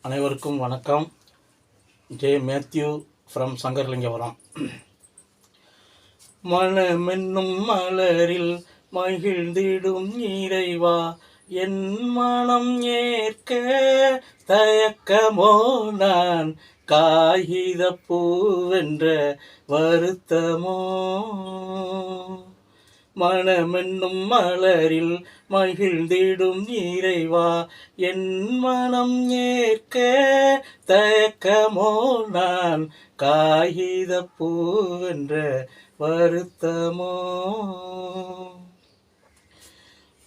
அனைவருக்கும் வணக்கம். J Mathew from Sankarlingapuram. மனமென்னும் மலரில் மகிழ்ந்திடும் இறைவா, என் மனம் ஏற்க தயக்கமோ நான், காகித பூவென்ற வருத்தமோ. மனமென்னும் மலரில் மகிழ்ந்திடும் இறைவா, என் மனம் ஏற்க தயக்கமோ நான், காகித பூவென்ற வருத்தமோ.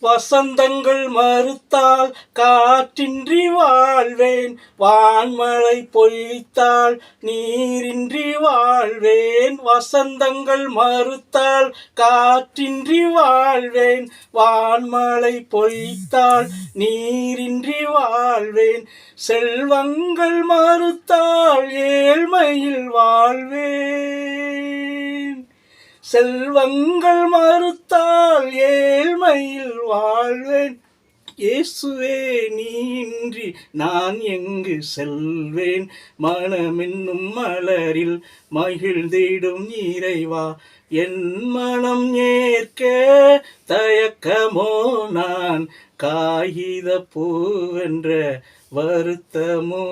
வசந்தங்கள் மறுத்தால் காற்றின்றி வாழ்வேன், வான்மழை பொய்த்தால் நீரின்றி வாழ்வேன். வசந்தங்கள் மறுத்தால் காற்றின்றி வாழ்வேன், வான்மழை பொய்த்தால் நீரின்றி வாழ்வேன். செல்வங்கள் மறுத்தால் ஏழ்மையில் வாழ்வேன், செல்வங்கள் மறுத்தால் ஏழ்மையில் வாழ்வேன். இயேசுவே நீன்றி நான் எங்கு செல்வேன். மனமென்னும் மலரில் மகிழ்ந்திடும் இறைவா, என் மனம் ஏற்க தயக்கமோ நான், காகித பூவென்ற வருத்தமோ.